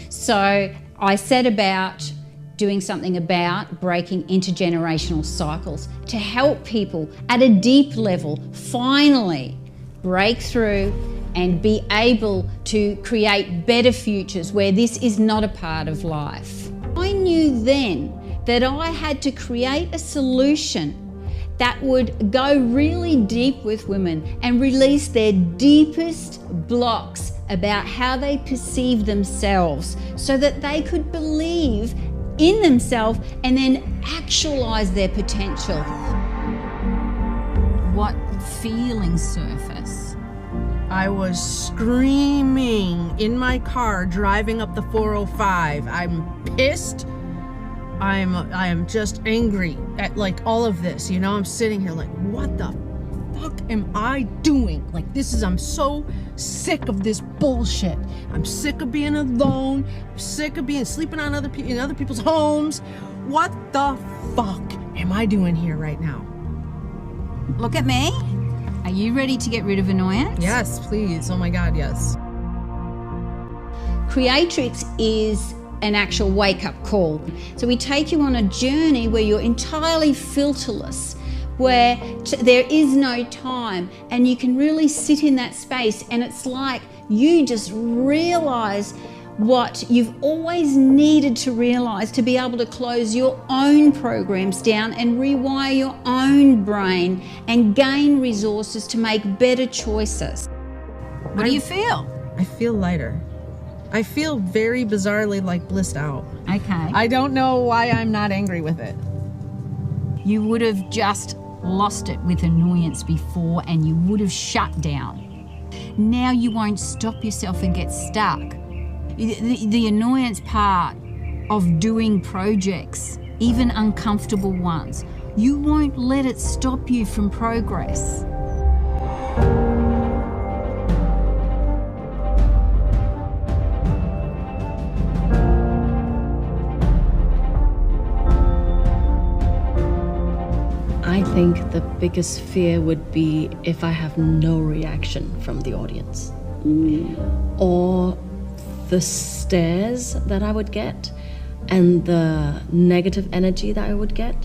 So I set about doing something about breaking intergenerational cycles to help people at a deep level finally break through and be able to create better futures where this is not a part of life. I knew then that I had to create a solution that would go really deep with women and release their deepest blocks about how they perceive themselves so that they could believe in themselves and then actualize their potential. What feelings surface? I was screaming in my car driving up the 405. I'm pissed. I am just angry at like all of this, you know. I'm sitting here like, what the fuck am I doing? Like, I'm so sick of this bullshit. I'm sick of being alone. I'm sick of sleeping on in other people's homes. What the fuck am I doing here right now? Look at me. Are you ready to get rid of annoyance? Yes, please. Oh my God, yes. Creatrix is an actual wake-up call. So we take you on a journey where you're entirely filterless, where there is no time, and you can really sit in that space, and it's like you just realize what you've always needed to realize to be able to close your own programs down and rewire your own brain and gain resources to make better choices. What do you feel? I feel lighter. I feel very bizarrely like blissed out. Okay. I don't know why I'm not angry with it. You would have just lost it with annoyance before and you would have shut down. Now you won't stop yourself and get stuck. The annoyance part of doing projects, even uncomfortable ones, you won't let it stop you from progress. I think the biggest fear would be if I have no reaction from the audience. Or the stares that I would get and the negative energy that I would get.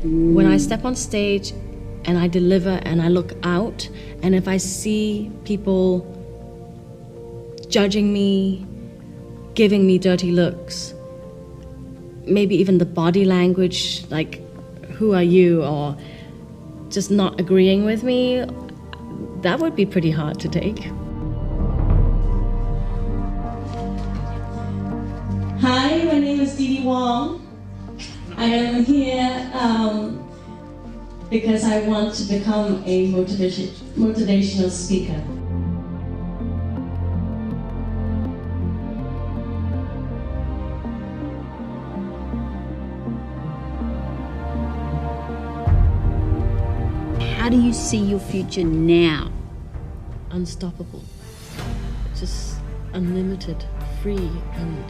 When I step on stage and I deliver and I look out, and if I see people judging me, giving me dirty looks, maybe even the body language, like, who are you, or just not agreeing with me, that would be pretty hard to take. Hi, my name is Didi Wong. I am here because I want to become a motivational speaker. How do you see your future now? Unstoppable. Just unlimited, free, and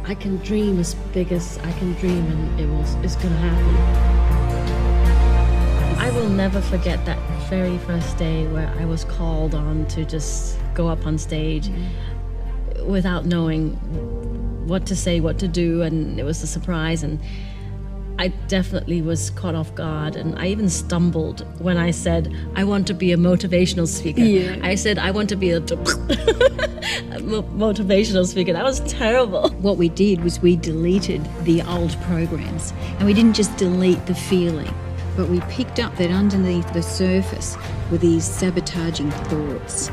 I can dream as big as I can dream, and it's gonna happen. I will never forget that very first day where I was called on to just go up on stage without knowing what to say, what to do, and it was a surprise, and I definitely was caught off guard, and I even stumbled when I said, I want to be a motivational speaker. Yeah. I said, I want to be a motivational speaker. That was terrible. What we did was we deleted the old programs, and we didn't just delete the feeling, but we picked up that underneath the surface were these sabotaging thoughts.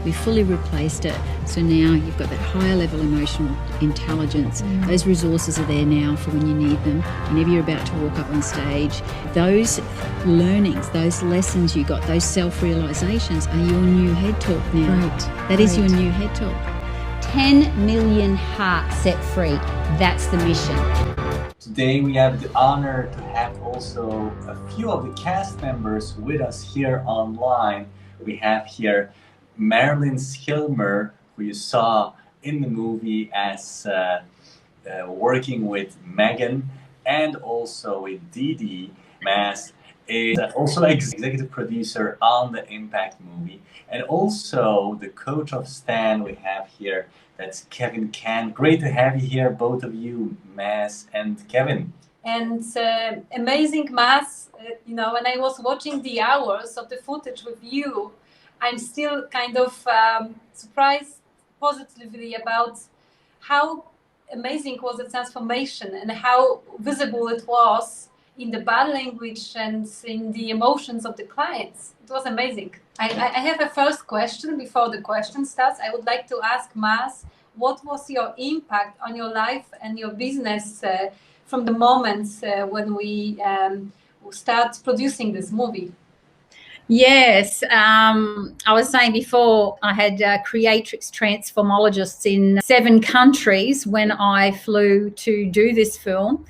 We fully replaced it, so now you've got that higher level emotional intelligence. Those resources are there now for when you need them. Whenever you're about to walk up on stage, those learnings, those lessons you got, those self-realizations are your new head talk now. Right. That is your new head talk. 10 million hearts set free. That's the mission. Today we have the honor to have also a few of the cast members with us here online. We have here Marylin Schirmer, who you saw in the movie as working with Megan, and also with Didi. Mas is also executive producer on the Impact movie, and also the coach of Stan we have here That's Kevin Can. Great to have you here, both of you, Mas and Kevin. And amazing, Mas. When I was watching the hours of the footage with you, I'm still kind of surprised positively about how amazing was the transformation and how visible it was in the body language and in the emotions of the clients. It was amazing. I have a first question before the question starts. I would like to ask Mas, what was your impact on your life and your business from the moment when we start producing this movie? Yes, I was saying before, I had CREATRIX transformologists in 7 countries when I flew to do this film.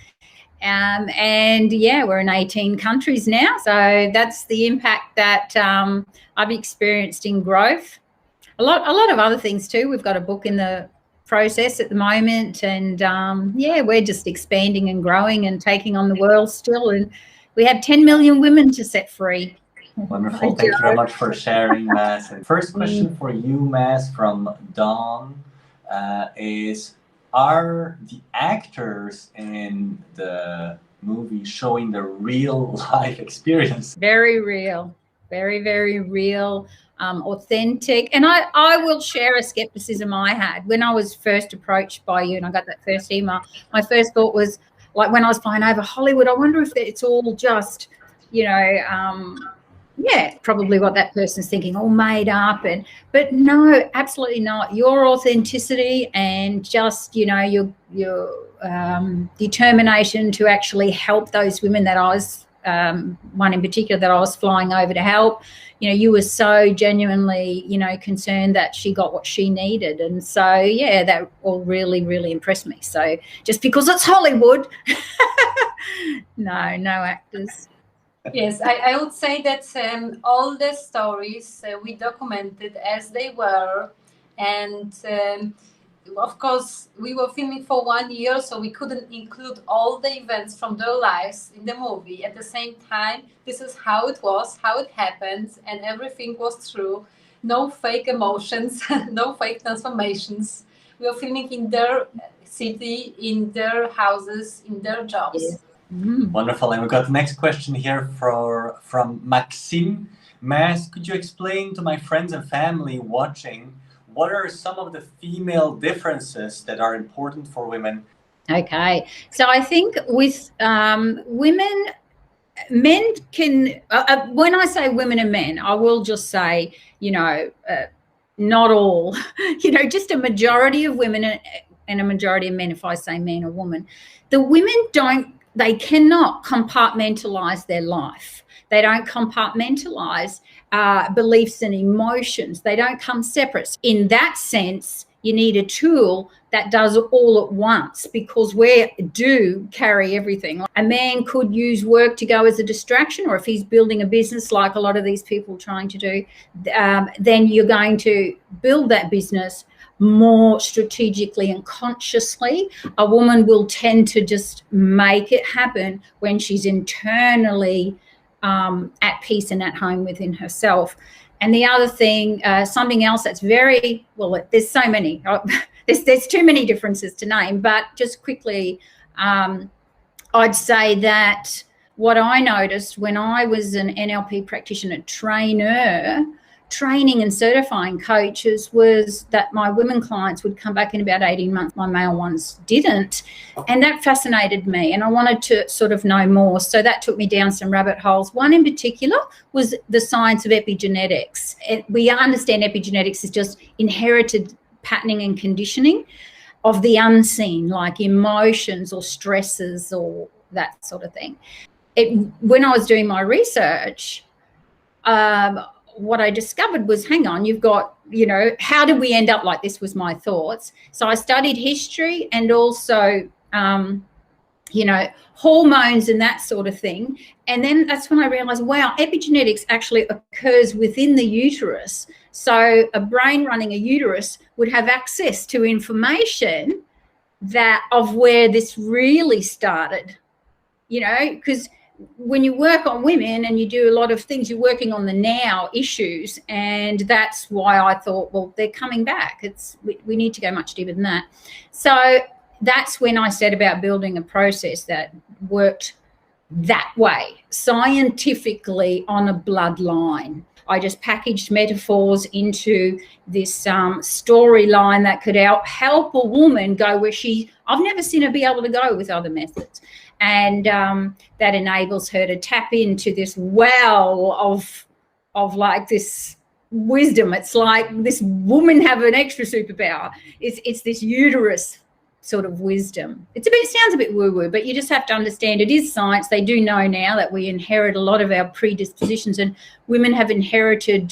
And yeah, we're in 18 countries now. So that's the impact that I've experienced in growth. A lot of other things too. We've got a book in the process at the moment, and yeah, we're just expanding and growing and taking on the world still. And we have 10 million women to set free. Wonderful. Thank you very much for sharing, Mas. And first question for you, Mas, from Dawn is, are the actors in the movie showing the real life experience? Very real, very, very real, authentic. And I will share a skepticism I had when I was first approached by you and I got that first email. My first thought was, like, when I was flying over Hollywood, I wonder if it's all just, yeah, probably what that person's thinking, all made up. But no, absolutely not. Your authenticity and just, your determination to actually help those women that I was, one in particular that I was flying over to help, you were so genuinely, concerned that she got what she needed. And so, yeah, that all really, really impressed me. So just because it's Hollywood, no actors. Yes, I would say that all the stories we documented as they were, and of course we were filming for 1 year, so we couldn't include all the events from their lives in the movie. At the same time, this is how it was, how it happened, and everything was true. No fake emotions, no fake transformations. We were filming in their city, in their houses, in their jobs. Yeah. Wonderful. And we've got the next question here from Maxime. Mas, could you explain to my friends and family watching, what are some of the female differences that are important for women? Okay. So I think with women, men can, when I say women and men, I will just say, not all, just a majority of women and a majority of men, if I say man or woman. The women they cannot compartmentalize their life. They don't compartmentalize beliefs and emotions. They don't come separate. In that sense, you need a tool that does all at once, because we do carry everything. A man could use work to go as a distraction, or if he's building a business like a lot of these people trying to do, then you're going to build that business more strategically and consciously. A woman will tend to just make it happen when she's internally at peace and at home within herself. And the other thing, something else that's very, well, there's so many, there's too many differences to name, but just quickly, I'd say that what I noticed when I was an NLP practitioner trainer, training and certifying coaches, was that my women clients would come back in about 18 months, my male ones didn't. And that fascinated me, and I wanted to sort of know more. So that took me down some rabbit holes. One in particular was the science of epigenetics. We understand epigenetics is just inherited patterning and conditioning of the unseen, like emotions or stresses or that sort of thing. When I was doing my research, what I discovered was, hang on, you've got, how did we end up like this, was my thoughts. So I studied history and also, hormones and that sort of thing. And then that's when I realized, wow, epigenetics actually occurs within the uterus. So a brain running a uterus would have access to information of where this really started, because when you work on women and you do a lot of things, you're working on the now issues, and that's why I thought, well, they're coming back. We need to go much deeper than that. So that's when I set about building a process that worked that way, scientifically on a bloodline. I just packaged metaphors into this storyline that could help a woman go where I've never seen her be able to go with other methods. And that enables her to tap into this well of like this wisdom. It's like this woman have an extra superpower. It's this uterus sort of wisdom. It sounds a bit woo-woo, but you just have to understand it is science. They do know now that we inherit a lot of our predispositions, and women have inherited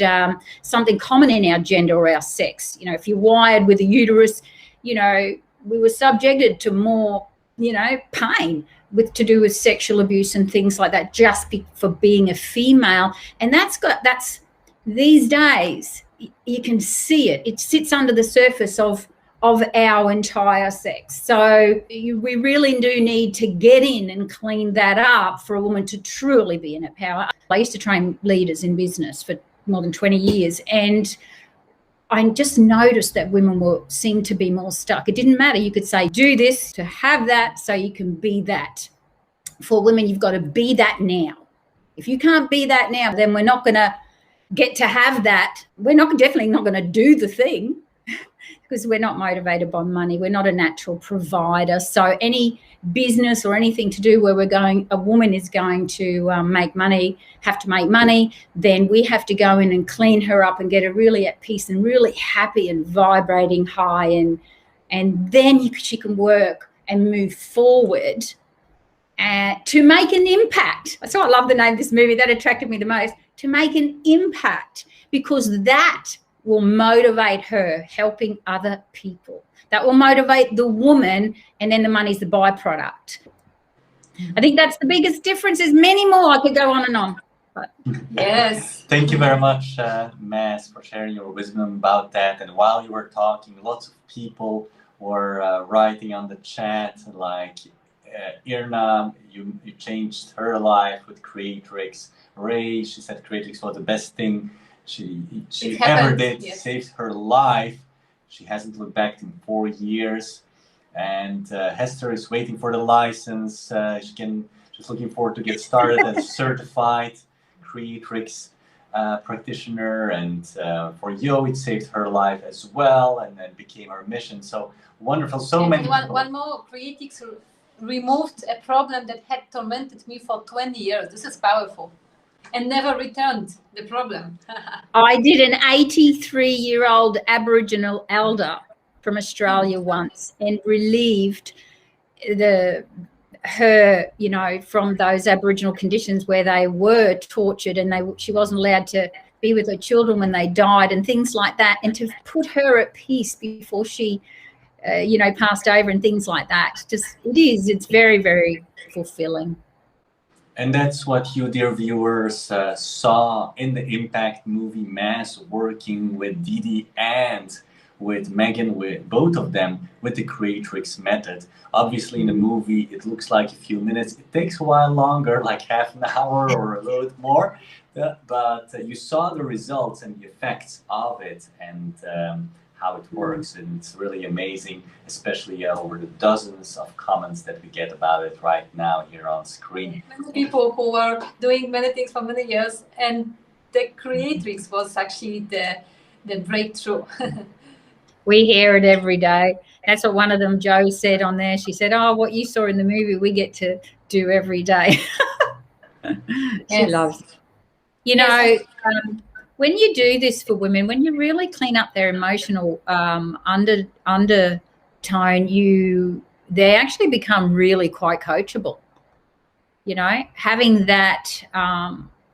something common in our gender or our sex. You know, if you're wired with a uterus, you know, we were subjected to more, you know, pain to do with sexual abuse and things like that, just for being a female. And that's these days, you can see it. It sits under the surface of our entire sex. So we really do need to get in and clean that up for a woman to truly be in her power. I used to train leaders in business for more than 20 years, and I just noticed that women seemed to be more stuck. It didn't matter. You could say, do this to have that so you can be that. For women, you've got to be that now. If you can't be that now, then we're not going to get to have that. We're definitely not going to do the thing, because we're not motivated by money. We're not a natural provider. So any business or anything to do where a woman is going to have to make money, then we have to go in and clean her up and get her really at peace and really happy and vibrating high. And then she can work and move forward to make an impact. So I love the name of this movie. That attracted me the most. To make an impact, because that will motivate her helping other people. That will motivate the woman, and then the money's the byproduct. I think that's the biggest difference. There's many more. I could go on and on. But. Yes. Thank you very much, Mas, for sharing your wisdom about that. And while you were talking, lots of people were writing on the chat, like Irna, you changed her life with CREATRIX. Ray, she said CREATRIX was the best thing she ever did. Yes. Saved her life. She hasn't looked back in 4 years. And Hester is waiting for the license. She's looking forward to get started as a certified CREATRIX practitioner. And for Yo, it saved her life as well, and then became her mission. So wonderful. So many. One more, CREATRIX removed a problem that had tormented me for 20 years. This is powerful. And never returned the problem. I did an 83-year-old Aboriginal elder from Australia once, and relieved her, you know, from those Aboriginal conditions where they were tortured, and she wasn't allowed to be with her children when they died and things like that, and to put her at peace before she, you know, passed over and things like that. It's very, very fulfilling. And that's what you, dear viewers, saw in the Impact movie. Mas working with Didi and with Megan, with both of them, with the CREATRIX method. Obviously, in the movie, it looks like a few minutes. It takes a while longer, like half an hour or a little bit more. But you saw the results and the effects of it, and how it works, and it's really amazing, especially over the dozens of comments that we get about it right now here on screen. Many people who were doing many things for many years, and the CREATRIX was actually the breakthrough. We hear it every day. That's what one of them, Jo, said on there. She said, "Oh, what you saw in the movie, we get to do every day." She loves it. You know, when you do this for women, when you really clean up their emotional undertone, they actually become really quite coachable. You know, having that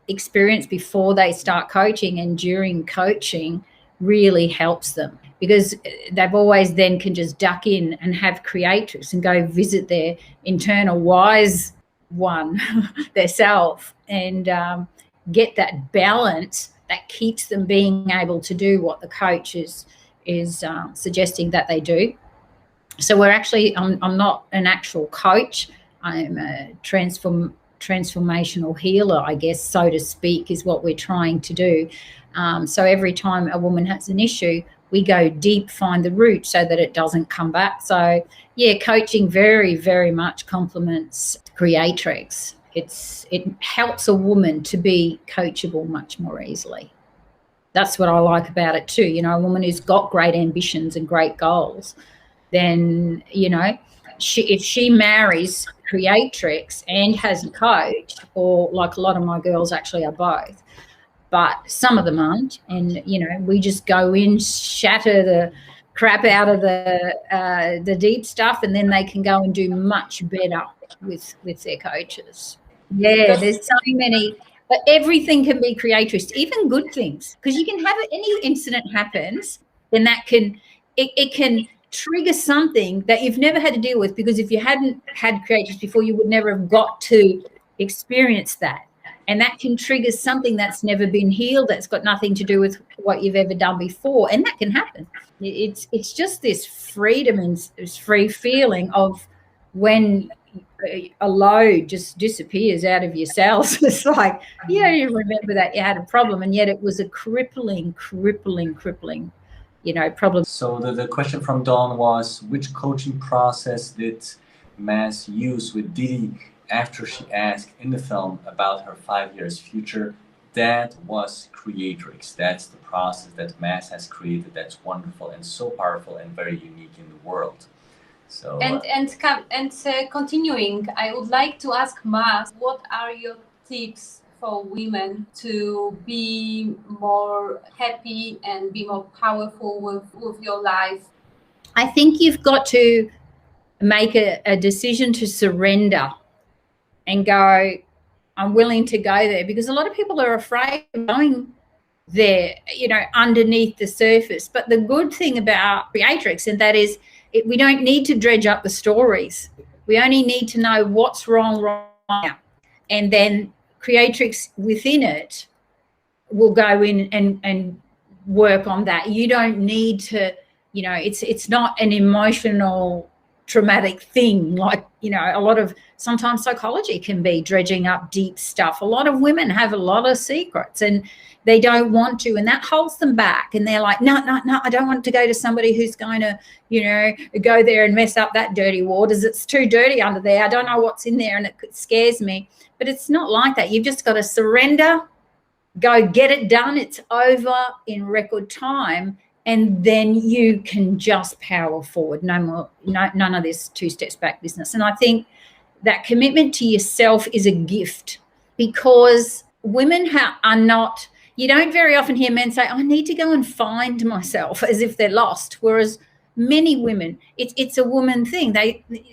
experience before they start coaching and during coaching really helps them, because they've always then can just duck in and have CREATRIX and go visit their internal wise one, their self, and get that balance that keeps them being able to do what the coach is suggesting that they do. So we're actually, I'm not an actual coach. I'm a transformational healer, I guess, so to speak, is what we're trying to do. So every time a woman has an issue, we go deep, find the root so that it doesn't come back. So yeah, coaching very, very much complements Creatrix. It helps a woman to be coachable much more easily. That's what I like about it too. You know, a woman who's got great ambitions and great goals, then, you know, if she marries Creatrix and has a coach, or like a lot of my girls actually are both, but some of them aren't, and, you know, we just go in, shatter the crap out of the deep stuff, and then they can go and do much better with their coaches. Yeah, there's so many. But everything can be Creatrix, even good things, because you can have any incident happens, then that can it can trigger something that you've never had to deal with, because if you hadn't had Creatrix before, you would never have got to experience that. And that can trigger something that's never been healed, that's got nothing to do with what you've ever done before, and that can happen. It's just this freedom and this free feeling of when a load just disappears out of your cells. It's like, you don't even remember that you had a problem, and yet it was a crippling, you know, problem. So the question from Dawn was, which coaching process did Mas use with Didi after she asked in the film about her 5 years future? That was Creatrix. That's the process that Mas has created. That's wonderful and so powerful and very unique in the world. So continuing, I would like to ask Mas, what are your tips for women to be more happy and be more powerful with your life? I think you've got to make a decision to surrender and go, I'm willing to go there, because a lot of people are afraid of going there, you know, underneath the surface. But the good thing about Creatrix, and that is, we don't need to dredge up the stories. We only need to know what's wrong now. And then Creatrix within it will go in and work on that. You don't need to, you know, it's not an emotional traumatic thing, like, you know, a lot of sometimes psychology can be dredging up deep stuff. A lot of women have a lot of secrets and they don't want to, and that holds them back, and they're like, no, I don't want to go to somebody who's going to, you know, go there and mess up that dirty waters. It's too dirty under there. I don't know what's in there and it scares me. But it's not like that. You've just got to surrender, go get it done. It's over in record time. And then you can just power forward. None of this 2 steps back business. And I think that commitment to yourself is a gift, because women are not, you don't very often hear men say, I need to go and find myself, as if they're lost. Whereas many women, it's a woman thing.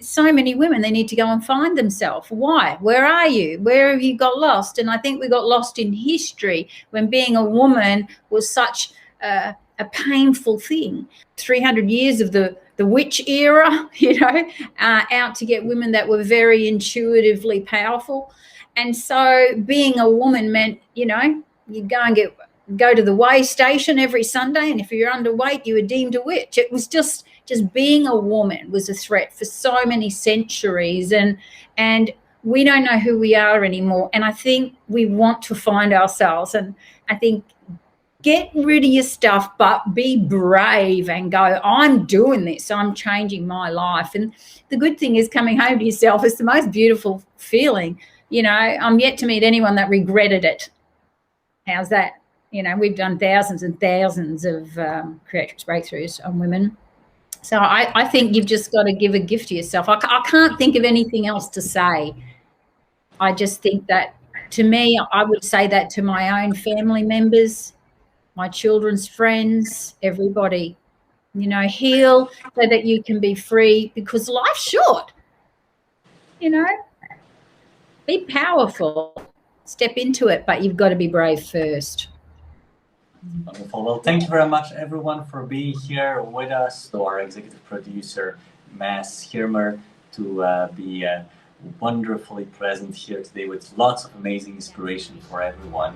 So many women, they need to go and find themselves. Why? Where are you? Where have you got lost? And I think we got lost in history when being a woman was such a painful thing. 300 years of the witch era, you know, out to get women that were very intuitively powerful. And so being a woman meant, you know, you go to the weigh station every Sunday, and if you're underweight, you were deemed a witch. It was just being a woman was a threat for so many centuries, and we don't know who we are anymore. And I think we want to find ourselves, and I think get rid of your stuff, but be brave and go, I'm doing this. I'm changing my life. And the good thing is, coming home to yourself is the most beautiful feeling. You know, I'm yet to meet anyone that regretted it. How's that? You know, we've done thousands and thousands of Creatrix breakthroughs on women. So I think you've just got to give a gift to yourself. I can't think of anything else to say. I just think that, to me, I would say that to my own family members, my children's friends, everybody, you know, heal so that you can be free, because life's short, you know. Be powerful, step into it, but you've got to be brave first. Wonderful. Well, thank you very much, everyone, for being here with us. To our executive producer, Mas Schirmer, to be wonderfully present here today with lots of amazing inspiration for everyone.